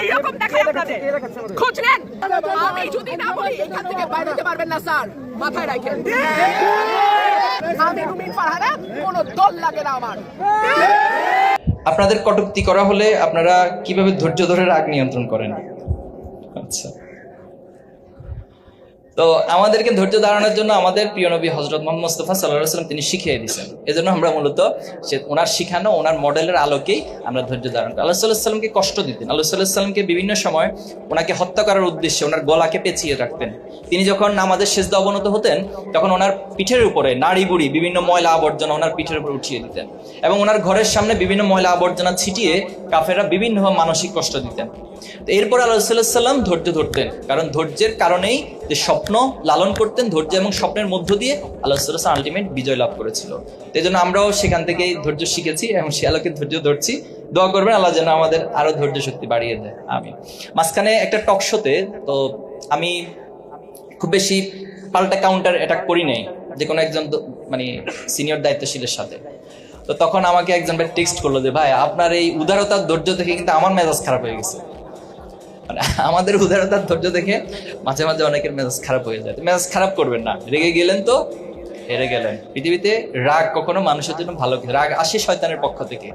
এইরকম দেখায় আপনাদের খোঁজ নেন। আমি যদি না বলি এখান থেকে বাইরে যেতে পারবেন না স্যার, মাথায় রাখেন। আমি রুমিন ফারহানা, কোনো দল লাগে না আমার। আপনাদের কটূক্তি করা হলে আপনারা কিভাবে ধৈর্য ধরে রাগ নিয়ন্ত্রণ করেন? আচ্ছা, তো আমাদেরকে ধৈর্য ধারণের জন্য আমাদের প্রিয় নবী হযরত মুহাম্মদ মুস্তাফা সাল্লাল্লাহু আলাইহি ওয়াসাল্লাম তিনি শিখিয়ে দিয়েছেন। এজন্য আমরা মূলত ওনার শিখানো, ওনার মডেলের আলোকেই আমরা ধৈর্য ধারণ করি। আল্লাহ সাল্লাল্লাহু আলাইহি ওয়াসাল্লামকে কষ্ট দিতেন। আল্লাহ সাল্লাল্লাহু আলাইহি ওয়াসাল্লামকে বিভিন্ন সময় ওনাকে হত্যা করার উদ্দেশ্যে ওনার গলাকে পেঁচিয়ে রাখতেন। তিনি যখন নামাজের সিজদা অবনত হতেন তখন ওনার পিঠের উপরে নাড়ি বুড়ি বিভিন্ন ময়লা আবর্জনা ওনার পিঠের উপর উঠিয়ে দিতেন এবং ওনার ঘরের সামনে বিভিন্ন ময়লা আবর্জনা ছিটিয়ে কাফেররা বিভিন্নভাবে মানসিক কষ্ট দিতেন। তো এরপর আল্লাহ সাল্লাল্লাহু আলাইহি ওয়াসাল্লাম ধৈর্য ধরতেন, কারণ ধৈর্যের কারণেই যে স্বপ্ন লালন করতেন, ধৈর্য এবং স্বপ্নের মধ্য দিয়ে আল্লাহ সাল্লাল্লাহু আলাইহি ওয়াসাল্লাম আলটিমেট বিজয় লাভ করেছিল। তো এই জন্য আমরাও সেখান থেকেই ধৈর্য শিখেছি এবং সে আলোকে ধৈর্য ধরছি। দোয়া করবেন আল্লাহ যেন আমাদের আরো ধৈর্য শক্তি বাড়িয়ে দেয়। আমি মাঝখানে একটা টক শোতে তো আমি খুব বেশি পাল্টা কাউন্টার অ্যাটাক করি নাই যে কোনো একজন মানে সিনিয়র দায়িত্বশীলের সাথে। তো তখন আমাকে একজন ভাই টেক্সট করলো যে ভাই আপনার এই উদারতার ধৈর্য দেখে কিন্তু আমার মেজাজ খারাপ হয়ে গেছে। মানে আমাদের উদারতার ধৈর্য দেখে মাঝে মাঝে অনেকের মেজাজ খারাপ হয়ে যায়। মেজাজ খারাপ করবেন না, রেগে গেলেন তো হেরে গেলেন। পৃথিবীতে রাগ কখনো মানুষের জন্য ভালো, রাগ আসে শয়তানের পক্ষ থেকে।